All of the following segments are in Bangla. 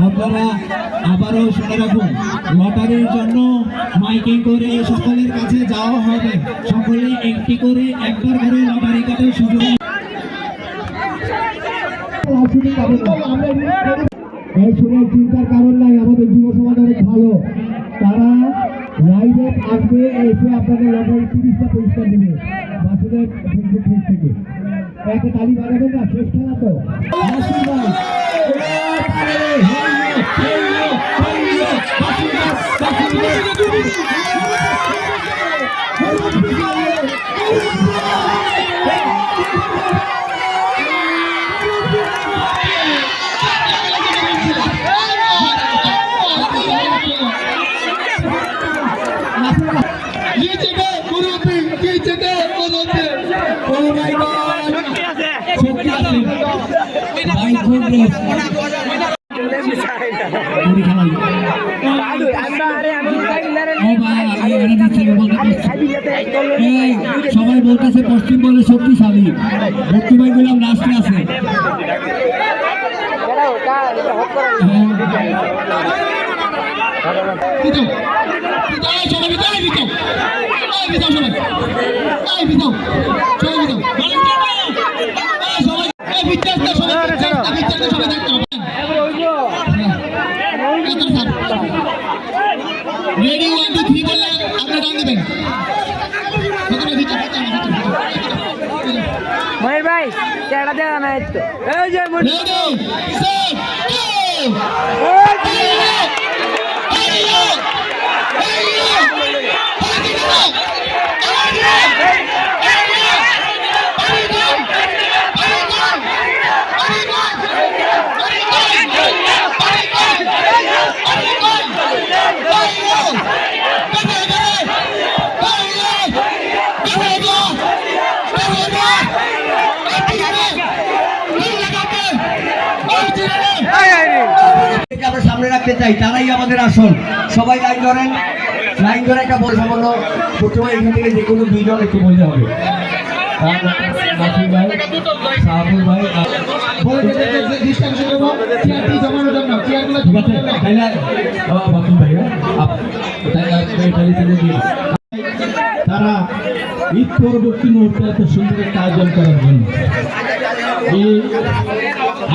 আপনারা আবারও শুনে রাখুন, লটারির জন্য মাইকিং করে সকলের কাছে যাওয়া হবে। সকলে একটি করে একবার করে লটারি কাটার সুযোগ। এই শুনে চিন্তার কারণ নাই, আমাদের যুব সমাজ অনেক ভালো, তারা লাইভে আসবে, এসে আপনাদের লটারি 30টা পুরস্কার দিবে বাসুদেব ফেসবুক পেজ থেকে। একটা তালি বাজাবেন না, শেষ খেলা তো। সবাই বলতেছে পশ্চিম বলে শক্তিশালী, ভক্তি ভাই বললাম রাষ্ট্রে আছে। রেডি 1 2 3 বললে আপনি ডান দিবেন। মহেশ ভাই চেহারা দেওয়া না একটু, এই যে রেডি সেট আমরা সামনে রাখতে চাই, তারাই আমাদের আসল। সবাই লাইন ধরেন, লাইন ধরে একটা বড় সামান্য প্রথমে এখান থেকে যে কোনো দুইজন একটু বলতে হবে। তারা ঈদ পরবর্তী মুহূর্তে এত সুন্দর একটা আয়োজন করার জন্য, এই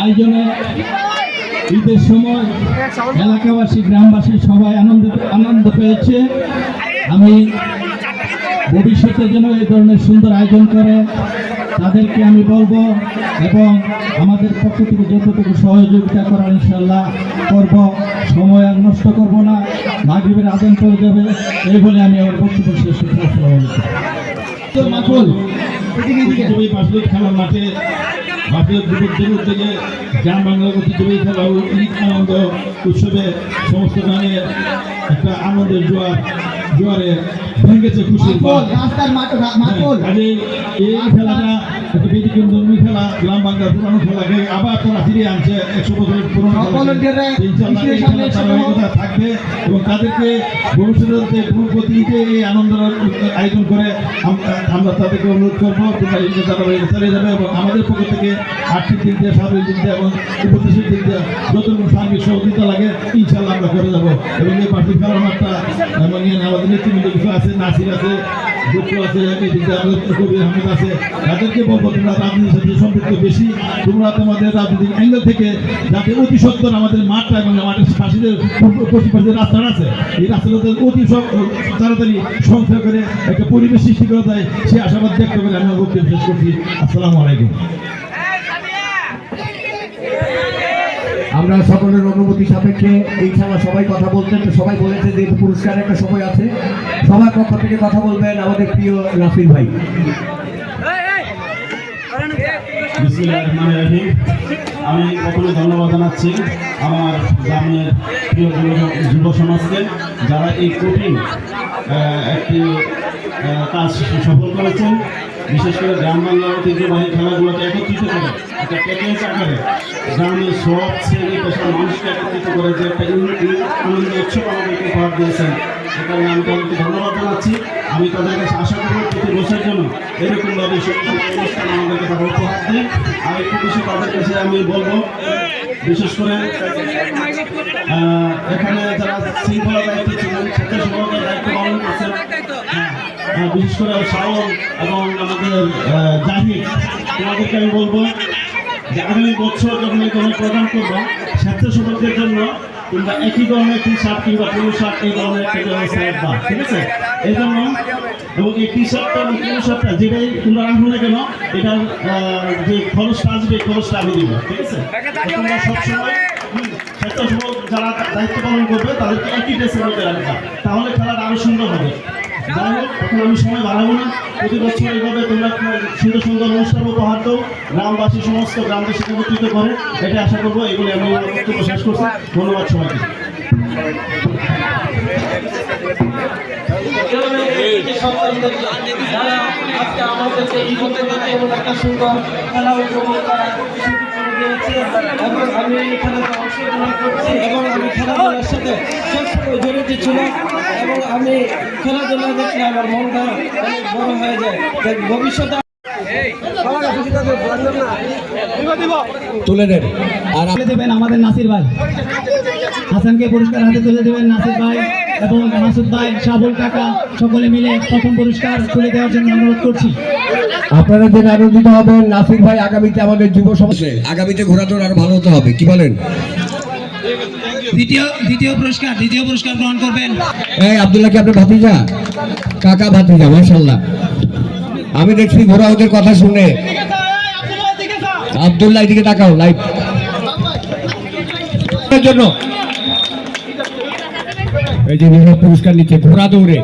আয়োজনে ঈদের সময় এলাকাবাসী গ্রামবাসী সবাই আনন্দ পেয়েছে। আমি ভবিষ্যতে যেন এই ধরনের সুন্দর আয়োজন করে তাদেরকে আমি বলবো, এবং আমাদের পক্ষ থেকে যতটুকু সহযোগিতা করার ইনশাল্লাহ করব। সময় আর নষ্ট করবো না, মাগরিবের আদান করে যাবে, এই বলে আমি আমার বক্তব্য শেষ করছি। খেলার মাঠে থেকে গ্রাম বাংলার ঐতিহ্যবাহী খেলা ঈদ আনন্দ উৎসবে সমস্ত গানে একটা আনন্দের জোয়ারে ভেঙেছে খুশির এই খেলাটা একটা ব্যতিক্রমী খেলা, গ্রাম বাংলার পুরানো খেলাকে আবার তারা ফিরিয়ে আনছে। 100 বছরের পুরনো থাকবে এবং তাদেরকে ভবিষ্যতে প্রতিদিন এই আনন্দ আয়োজন করে আমরা তাদেরকে অনুরোধ করবো চালিয়ে যাবে। এবং আমাদের পক্ষ থেকে আর্থিক দিক দিয়ে, সার্বিক দিক দিয়ে এবং উপদেশের দিক দিয়ে যতটুকু সার্বিক সহযোগিতা লাগে ইনশাল্লাহ আমরা করে যাবো। এবং এই পার্টির খেলার মাঠটা আমাদের নেতৃবৃন্দ কিছু আছে, নাসির আছে, দুঃখ আছে, কবির আহমেদ আছে, তাদেরকে বলবো তোমরা রাজনীতির সাথে সম্পৃক্ত বেশি, তোমরা তোমাদের রাজনৈতিক অ্যাঙ্গেল থেকে যাতে অতি সত্তর আমাদের মাঠটা এবং মাঠের পাশের পশ্চিম পাশে রাস্তাটা আছে, এই রাস্তাটাতে অতি তাড়াতাড়ি সংখ্যা করে একটা পরিবেশ সৃষ্টি করা যায়, সে আশাবাদ ব্যক্ত করে আমি বক্তব্য শেষ করছি। আসসালামু আলাইকুম। আমরা সকলের অনুমতি সাপেক্ষে এই খেলা সবাই কথা বলতেন, সবাই বলেছে যে পুরস্কার একটা সময় আছে, সবার পক্ষ থেকে কথা বলবেন আমাদের প্রিয় রাফিল ভাই। আমি প্রথমে ধন্যবাদ জানাচ্ছি আমার গ্রামের প্রিয় যুব সমাজকে, যারা এই কঠিন একটি কাজ সফল করেছেন। বিশেষ করে গ্রাম বাংলার ঐতিহ্যবাহী খেলাগুলোকে একত্রিত করে একটা প্যাকেজ আকারে গ্রামের সব শ্রেণী পেশার মানুষকে একত্রিত করে যে একটা আনন্দ উৎসব আমাদেরকে উপহার দিয়েছেন, সে কারণে আমি তাদেরকে ধন্যবাদ জানাচ্ছি। আমি তাদের কাছে আশা করব প্রতি বছরের জন্য এরকমভাবে অনুষ্ঠান আমাদেরকে তারা উপহার দেয়। আর একটু বেশি তাদের কাছে আমি বলবো, বিশেষ করে এখানে যারা শৃঙ্খলা দায়িত্ব ছিলেন, স্বেচ্ছাসেবকের দায়িত্ব পালন করছেন, বিশেষ করে শাওন এবং আমাদের জাহিদ, তোমাদেরকে আমি বলবো যে আগামী বছর যখন এই ধরনের প্রোগ্রাম করবো, স্বেচ্ছাসেবকদের জন্য কিংবা একই ধরনের টি শার্ট কিংবা পুরো শার্ট এই ধরনের একটা ব্যবস্থা রাখবা, ঠিক আছে? এই জন্য এবং এই টি শার্টটা এবং পুরো শার্টটা যেটাই তোমরা রাখবো না কেন, এটার যে খরচটা আসবে এই খরচটা আমি দিব, ঠিক আছে? তোমরা সবসময় স্বেচ্ছাসেবক যারা দায়িত্ব পালন করবে তাদেরকে একই ড্রেসের মধ্যে রাখবা, তাহলে খেলাটা আরও সুন্দর হবে। যাই হোক, এখন আমি সময় বাড়াবো না। প্রতি বছর এইভাবে তোমরা সুন্দর সুন্দর অনুষ্ঠান উপহার দাও, গ্রামবাসী সমস্ত গ্রামবাসীকে একত্রিত করে, এটা আশা করবো। এগুলি আমি বক্তব্য শেষ করছি। ধন্যবাদ সবাইকে। আজকে আমাদেরকে এই একটা সুন্দর খেলা উপভোগ করার এবং আমি খেলাতে অংশগ্রহণ করছি এবং আমি খেলাধুলার সাথে সবসময় জড়িত ছিলাম এবং আমি খেলাধুলা দেখলে আমার মনটা অনেক বড় হয়ে যায়। ভবিষ্যতে তুলে দেন আর তুলে দেবেন আমাদের নাসির ভাই, হাসানকে পুরস্কার হাতে তুলে দেবেন নাসির ভাই এবং মাসুদ ভাই, শাবুল কাকা সকলে মিলে প্রথম পুরস্কার তুলে দেওয়ার জন্য অনুরোধ করছি। আপনারা যে আনন্দিত হবেন, নাসির ভাই আগামীতে আমাদের যুব সমাজ আগামীতে ঘোরাটোর আরো ভালো হতে হবে, কি বলেন? দ্বিতীয় পুরস্কার গ্রহণ করবেন এই আব্দুল্লাহ, কি আপনার ভাতিজা? কাকা ভাতিজা, মাশাআল্লাহ। আমি দেখছি ঘোরা ওদের কথা শুনে। আব্দুল্লাহ এদিকে তাকাও, লাইভ জন্য এই যে নিজের পুরস্কার নিচ্ছে ঘোড়া দৌড়ে।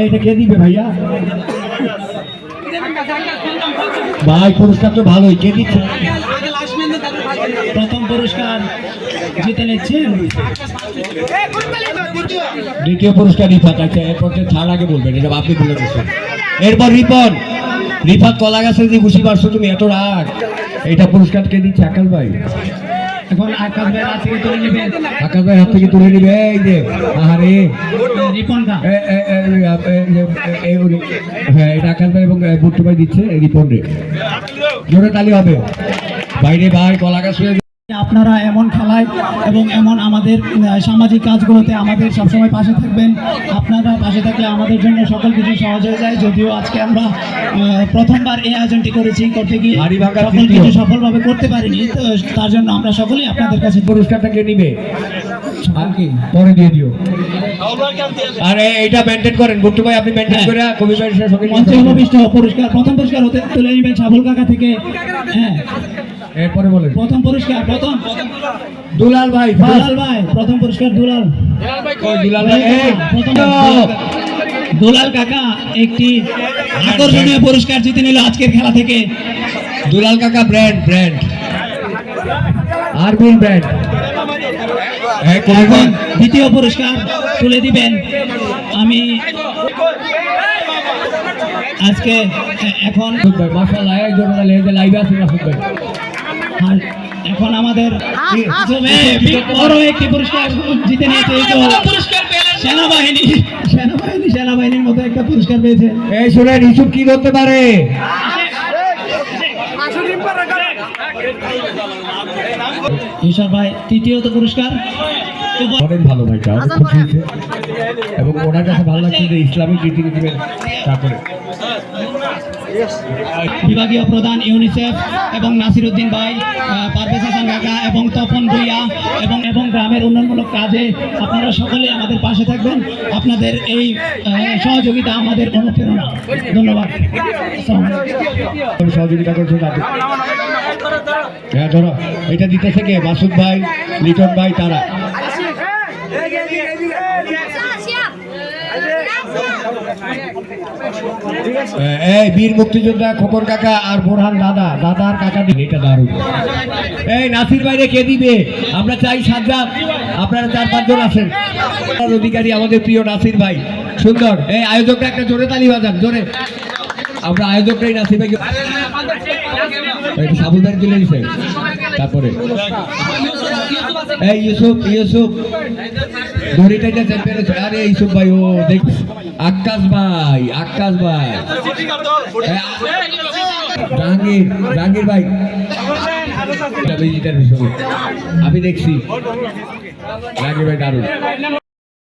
এটা কে দিবে ভাইয়া? ভাই পুরস্কার তো ভালোই, কে দিচ্ছে? প্রথম পুরস্কার জিতে নিচ্ছেন। দ্বিতীয় পুরস্কার রিফাত। আচ্ছা, এরপর থার্ড আগে বলবেন, এটা আপনি বলে দিচ্ছেন। এরপর রিফাত কলা গাছে যে ঘুষি মারছো তুমি, এত রাগ। এটা পুরস্কার কে দিচ্ছে? আকাশ ভাই। এখন আকাশ ভাই হাত থেকে তুলে নেবেন। আকাশ ভাই হাত থেকে তুলে নিবে। এই যে আহারে রিপন দা, হ্যাঁ, এটা আকাশ ভাই এবং বুট্টু ভাই দিচ্ছে রিপন রে। জোরে তালি হবে। বাইরে ভাই কলা গাছ হয়ে আপনারা এমন খেলায় এবং এমন আমাদের সামাজিক কাজগুলোতে আমাদের সবসময় পাশে থাকবেন। আপনারা পাশে থাকলে আমাদের জন্য সকল কিছু সহজ হয়ে যায়। যদিও আজকে আমরা প্রথমবার এই আয়োজনটি করতে গিয়ে সকল কিছু সফলভাবে করতে পারিনি, তো তার জন্য আমরা সকলেই আপনাদের কাছে পুরস্কারটা কে নিবে পরে দিয়ে দিও। আরে এটা মেনটেন করেন বুট্টু ভাই, আপনি মেনটেন করে কবি ভাইয়ের সঙ্গে মঞ্চে উপবিষ্ট পুরস্কার প্রথম পুরস্কার হতে তুলে নেবেন শাবুল কাকা থেকে। হ্যাঁ, এরপরে বলেন প্রথম পুরস্কার দুলাল ভাই। প্রথম পুরস্কার দুলাল ভাই। দুলাল কাকা একটি আকর্ষণীয় পুরস্কার জিতে নিল আজকের খেলা থেকে। দুলাল কাকা ব্র্যান্ড আরবিন ব্র্যান্ড। এখন দ্বিতীয় পুরস্কার তুলে দিবেন। আমি আজকে এখন মাশাআল্লাহ লাইভে আছে মাসুদ ভাই। এখন আমাদের বড় একটি পুরস্কার জিতে নিয়েছে সেনাবাহিনীর মতো একটা পুরস্কার পেয়েছে। এই শুনেন, ইস্যু কি করতে পারে? ঈশা ভাই তৃতীয়ত পুরস্কার। অনেক ভালো ভাইটা, অনেক খুশি হয়েছে এবং ওনার কাছে ভালো লাগছে যে ইসলামিক রীতিনীতি দিবেন। তারপরে বিভাগীয় প্রধান ইউনিসেফ এবং নাসিরউদ্দিন ভাই, পারভেজ হাসান কাকা এবং তপন ভুইয়া এবং গ্রামের উন্নয়নমূলক কাজে আপনারা সকলে আমাদের পাশে থাকবেন। আপনাদের এই সহযোগিতা আমাদের অনুপ্রেরণা। ধন্যবাদ। সহযোগিতা করছেন তাদের। হ্যাঁ, ধরো এটা দিতেছে কে? মাসুদ ভাই, লিটন ভাই, তারা। Siap. এই বীর মুক্তিযোদ্ধা খোকন কাকা আর বোরহান দাদা, দাদার কাকা দিন, এটা দারুণ। এই নাসির বাইরে কে দিবে? আমরা চাই সাজ্জাদ, আপনারা 4-5 জন আছেন। অধিকারী আমাদের প্রিয় নাসির ভাই, সুন্দর। এই আয়োজকরা একটা জোরে তালি বাজান, জোরে। আমরা আয়োজকরাই নাসির ভাইকে সাবুল ভাই তুলে দিছে। তারপরে এই ইউসুফ দড়িটাইটা চেপে রেখেছে। আরে ইউসুফ ভাই, ও দেখ, আকাশ ভাই জাহাঙ্গীর ভাই, আমি দেখছি জাহাঙ্গীর ভাই দারুণ।